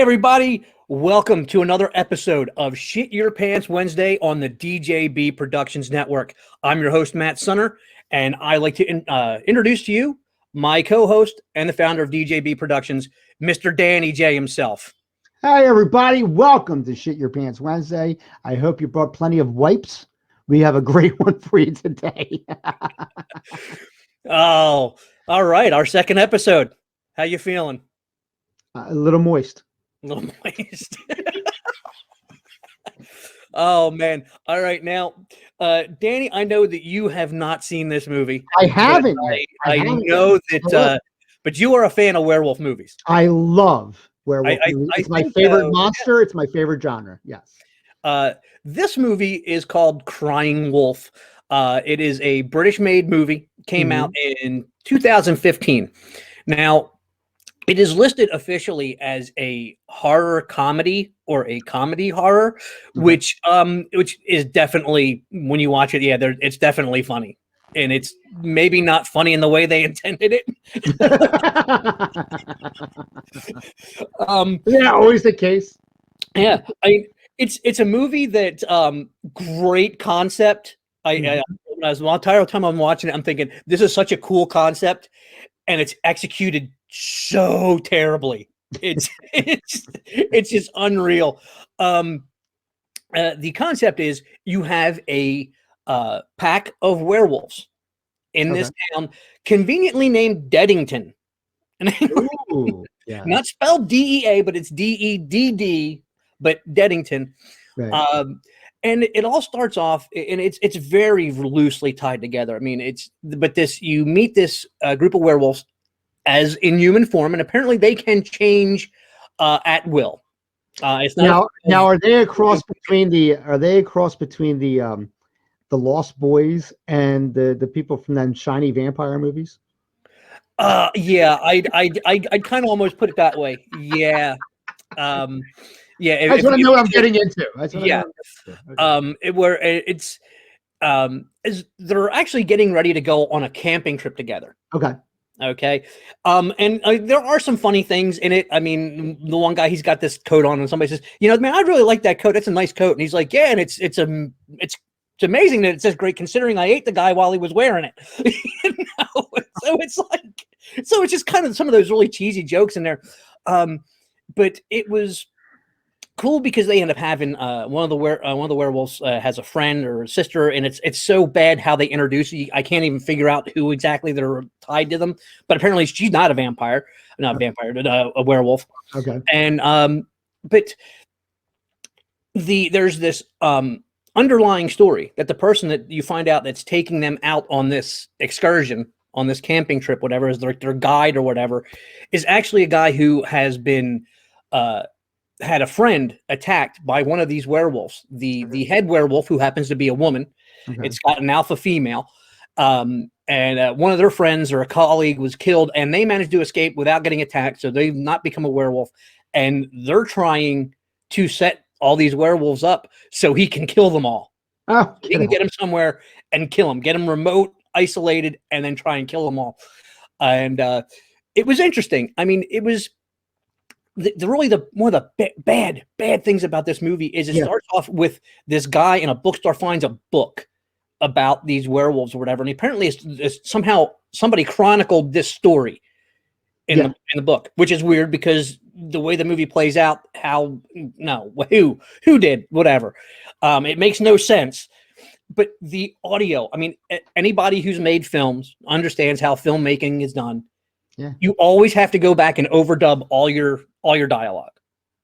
everybody. Welcome to another episode of Shit Your Pants Wednesday on the DJB Productions Network. I'm your host, Matt Sunner, and I'd like to introduce to you my co-host and the founder of DJB Productions, Mr. Danny J himself. Hi, everybody. Welcome to Shit Your Pants Wednesday. I hope you brought plenty of wipes. We have a great one for you today. Oh, all right. Our second episode. How you feeling? A little moist. A little moist. Oh, man. All right. Now, Danny, I know that you have not seen this movie. I haven't. I know that, but you are a fan of werewolf movies. I love werewolf movies. It's my favorite monster. It's my favorite genre. Yes. This movie is called Crying Wolf. It is a British-made movie. Came out in 2015. Now, it is listed officially as a horror comedy or a comedy horror, which is definitely, when you watch it, yeah, it's definitely funny. And it's maybe not funny in the way they intended it. Yeah, always the case. Yeah, it's a movie that great concept. The entire time I'm watching it, I'm thinking this is such a cool concept, and it's executed so terribly. It's just unreal. The concept is you have a pack of werewolves in this town, conveniently named Deadington. Ooh, yeah. Not spelled DEA, but it's DEDD, but Deadington. Right. And it all starts off, and it's very loosely tied together. I mean, you meet this group of werewolves as in human form, and apparently they can change at will. It's not now are they a cross between the Lost Boys and the people from them shiny vampire movies? Yeah, I'd kind of almost put it that way. Yeah. Yeah, I just want to know what I'm getting into. They're actually getting ready to go on a camping trip together. Okay. And there are some funny things in it. I mean, the one guy, he's got this coat on, and somebody says, man, I really like that coat. That's a nice coat. And he's like, yeah, and it's amazing that it says great, considering I ate the guy while he was wearing it. So it's just kind of some of those really cheesy jokes in there. But it was cool because they end up having one of the werewolves has a friend or a sister, and it's so bad how they introduce you. I can't even figure out who exactly they're tied to them, but apparently she's not a vampire, a werewolf. Okay. And but there's this underlying story that the person that you find out that's taking them out on this excursion, on this camping trip, whatever, is their guide or whatever, is actually a guy who has been had a friend attacked by one of these werewolves. The head werewolf, who happens to be a woman, it's got an alpha female, and one of their friends or a colleague was killed, and they managed to escape without getting attacked, so they've not become a werewolf, and they're trying to set all these werewolves up so he can kill them all. He can get them somewhere and kill them, get them remote, isolated, and then try and kill them all. And it was interesting. I mean, it was one of the bad things about this movie is it starts off with this guy in a bookstore finds a book about these werewolves or whatever, and apparently it's somehow somebody chronicled this story in the book, which is weird because the way the movie plays out, who did whatever, it makes no sense. But the audio, I mean, anybody who's made films understands how filmmaking is done. Yeah, you always have to go back and overdub all your dialogue.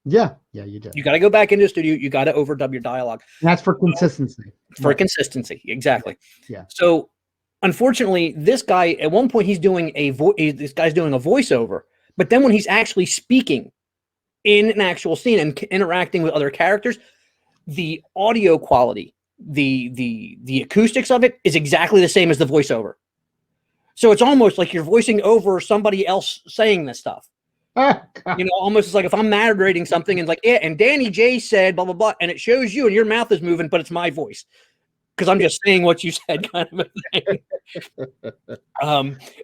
Yeah, you do. You got to go back into the studio. You got to overdub your dialogue. And that's for consistency. Consistency, exactly. Yeah. So, unfortunately, this guy at one point he's doing this guy's doing a voiceover, but then when he's actually speaking in an actual scene and interacting with other characters, the audio quality, the acoustics of it is exactly the same as the voiceover. So it's almost like you're voicing over somebody else saying this stuff. Almost it's like if I'm narrating something and it's like, and Danny J said blah blah blah, and it shows you and your mouth is moving, but it's my voice. because I'm just saying what you said, kind of a thing.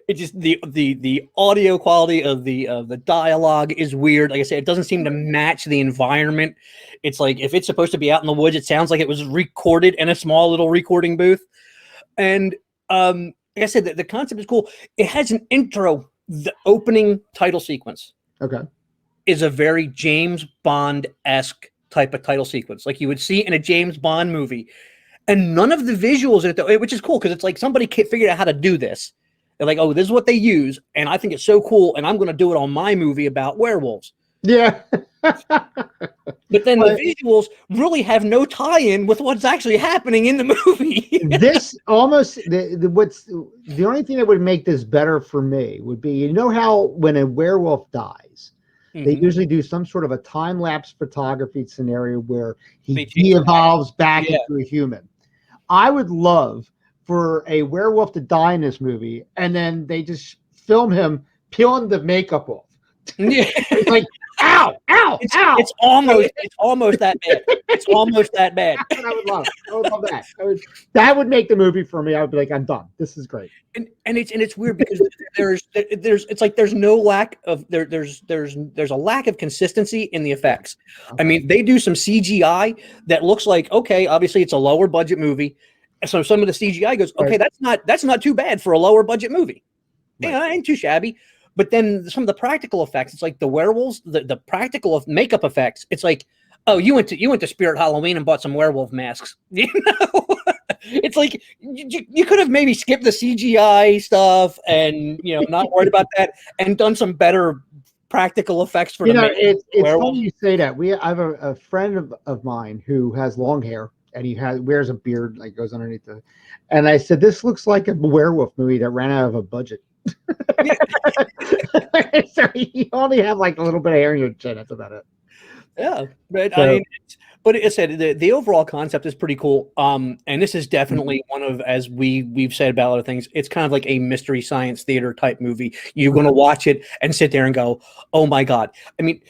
It just the audio quality of the dialogue is weird. Like I said, it doesn't seem to match the environment. It's like if it's supposed to be out in the woods, it sounds like it was recorded in a small little recording booth. And like I said, the concept is cool. It has an intro. The opening title sequence, is a very James Bond-esque type of title sequence, like you would see in a James Bond movie. And none of the visuals in it, which is cool, because it's like somebody figured out how to do this. They're like, oh, this is what they use, and I think it's so cool, and I'm going to do it on my movie about werewolves. Yeah. But then the visuals really have no tie-in with what's actually happening in the movie. This almost the only thing that would make this better for me would be, you know how when a werewolf dies, they usually do some sort of a time-lapse photography scenario where he de-evolves back into a human. I would love for a werewolf to die in this movie, and then they just film him peeling the makeup off. It's like, ow, ow, ow. It's almost that bad. It's almost that bad. That's what I would love. I would love that. That would make the movie for me. I would be like, I'm done. This is great. And it's weird because there's no lack of there's a lack of consistency in the effects. I mean, they do some CGI that looks like, okay, obviously it's a lower budget movie. So some of the CGI goes, okay, that's not too bad for a lower budget movie. Yeah, it ain't too shabby. But then some of the practical effects, it's like the werewolves, the practical makeup effects. It's like, oh, you went to Spirit Halloween and bought some werewolf masks. You know, it's like you could have maybe skipped the CGI stuff and not worried about that and done some better practical effects for it's funny you say that. I have a friend of mine who has long hair and he wears a beard like goes underneath and I said, this looks like a werewolf movie that ran out of a budget. So you only have like a little bit of hair in your chin. That's about it. Yeah, but so, I mean, but it said the overall concept is pretty cool. And this is definitely one of, as we've said about other things, it's kind of like a mystery science theater type movie. You're going to watch it and sit there and go, oh my god. I mean,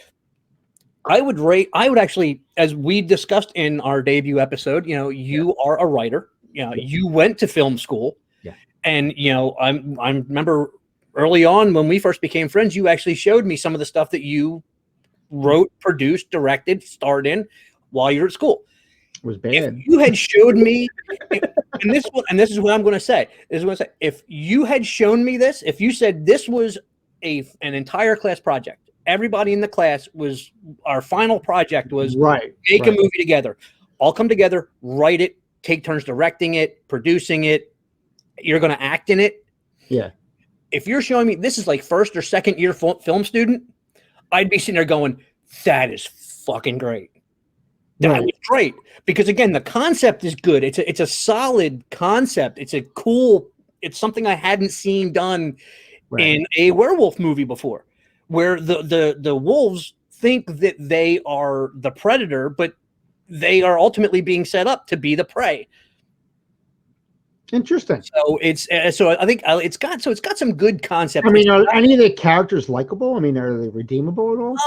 I would actually, as we discussed in our debut episode, you are a writer. You went to film school. And I remember early on when we first became friends, you actually showed me some of the stuff that you wrote, produced, directed, starred in while you were at school. It was bad. If you had showed me, and this is what I'm going to say. If you had shown me this, if you said this was an entire class project, everybody in the class was, our final project was make a movie together, all come together, write it, take turns directing it, producing it. You're going to act in it. Yeah. If you're showing me this is like first or second year film student, I'd be sitting there going, that is fucking great. That was great. Because again, the concept is good. It's a solid concept. It's something I hadn't seen done in a werewolf movie before, where the wolves think that they are the predator, but they are ultimately being set up to be the prey. Interesting. So I think it's got some good concept. I mean, are any of the characters likable? I mean, are they redeemable at all?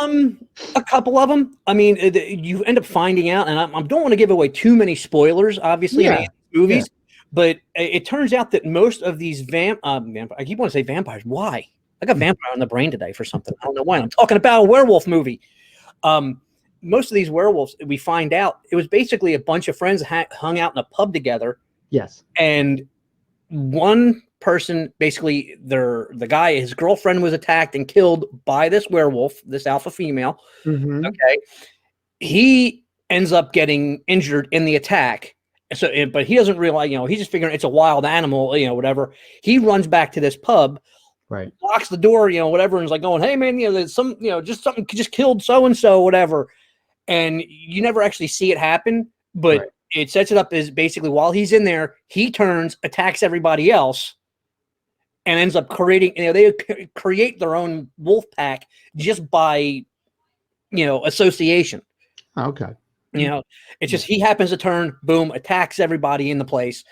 A couple of them. I mean, you end up finding out, and I don't want to give away too many spoilers, obviously, in these movies. But it turns out that most of these I keep wanting to say vampires. Why? I got vampire on the brain today for something. I don't know why. I'm talking about a werewolf movie. Most of these werewolves, we find out, it was basically a bunch of friends hung out in a pub together. Yes. And one person, basically the guy, his girlfriend was attacked and killed by this werewolf, this alpha female. Okay. He ends up getting injured in the attack. So, but he doesn't realize, he's just figuring it's a wild animal, whatever. He runs back to this pub, locks the door, whatever. And is like going, hey man, there's some, just something just killed so-and-so, whatever. And you never actually see it happen, but it sets it up as basically while he's in there, he turns, attacks everybody else, and ends up creating, they create their own wolf pack just by, association. Okay. It's just, he happens to turn, boom, attacks everybody in the place,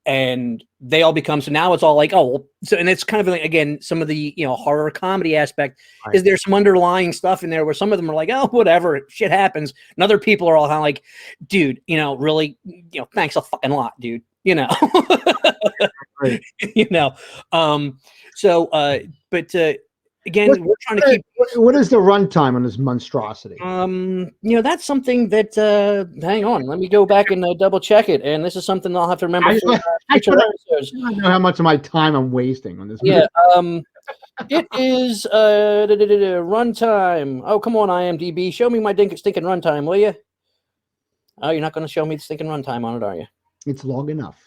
and they all become, so now it's all like, oh, well, so, and it's kind of like, again, some of the, horror comedy aspect is there's some underlying stuff in there where some of them are like, oh, whatever, shit happens. And other people are all kind of like, dude, really, thanks a fucking lot, dude. you know. Right. You know. But again, we're trying to keep. What is the runtime on this monstrosity? That's something that. Hang on, let me go back and double check it. And this is something I'll have to remember for future episodes. I don't know how much of my time I'm wasting on this. Yeah. It is runtime. Oh, come on, IMDb, show me my stinking runtime, will you? Oh, you're not going to show me the stinking runtime on it, are you? It's long enough.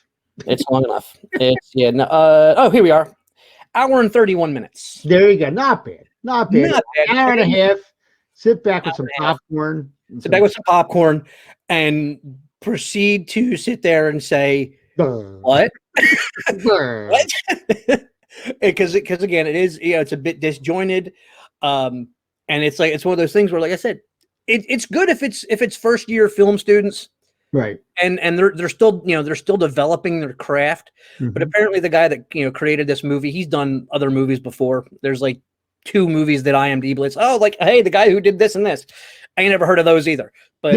It's long enough. It's No, oh, here we are. Hour and 31 minutes. There you go. Not bad. Not bad. Not bad. Hour and a half. Sit back with some popcorn. Sit back with some popcorn and proceed to sit there and say, what? What? Because again, it is, it's a bit disjointed. And it's one of those things where, like I said, it's good if it's first year film students. Right. And they're still, they're still developing their craft. But apparently the guy that, created this movie, he's done other movies before. There's like 2 movies that IMDb blitz. Oh, like, hey, the guy who did this and this. I ain't never heard of those either. But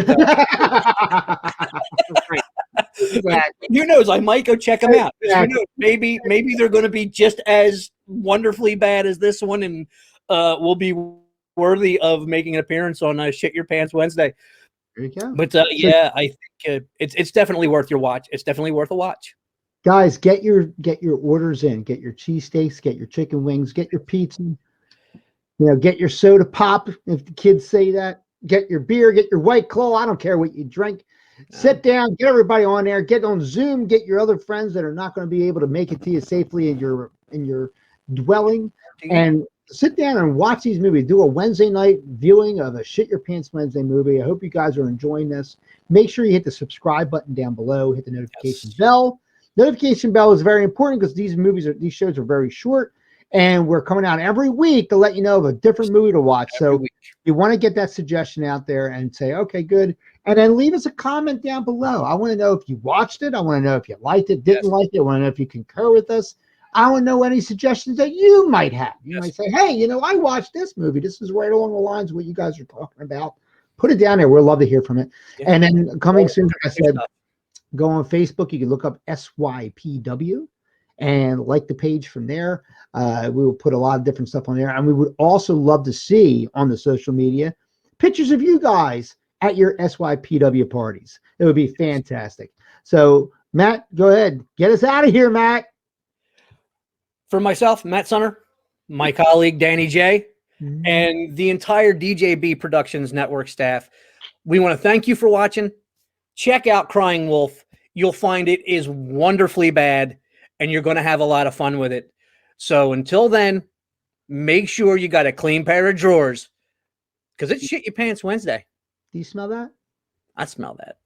Exactly. who knows? I might go check them out. Exactly. Who knows? Maybe they're going to be just as wonderfully bad as this one, and will be worthy of making an appearance on Shit Your Pants Wednesday. There you go. But yeah, I think it's definitely worth your watch. It's definitely worth a watch. Guys, get your orders in. Get your cheesesteaks, get your chicken wings, get your pizza. Get your soda pop if the kids say that. Get your beer, get your White Claw. I don't care what you drink. Sit down, get everybody on there, get on Zoom, get your other friends that are not going to be able to make it to you safely in your dwelling, and sit down and watch these movies. Do a Wednesday night viewing of a Shit Your Pants Wednesday movie. I hope you guys are enjoying this. Make sure you hit the subscribe button down below, hit the notification bell. Notification bell is very important because these shows are very short, and we're coming out every week to let you know of a different movie to watch. So you want to get that suggestion out there and say, okay, good. And then leave us a comment down below. I want to know if you watched it. I want to know if you liked it, didn't like it. I want to know if you concur with us. I want to know any suggestions that you might have. You might say, hey, I watched this movie. This is right along the lines of what you guys are talking about. Put it down there. We'll love to hear from it. Yeah. And then coming soon, like I said, go on Facebook. You can look up SYPW and like the page from there. We will put a lot of different stuff on there. And we would also love to see on the social media pictures of you guys at your SYPW parties. It would be fantastic. So, Matt, go ahead. Get us out of here, Matt. For myself, Matt Sunner, my colleague, Danny J., and the entire DJB Productions Network staff, we want to thank you for watching. Check out Crying Wolf. You'll find it is wonderfully bad, and you're going to have a lot of fun with it. So until then, make sure you got a clean pair of drawers, because it's Shit Your Pants Wednesday. Do you smell that? I smell that.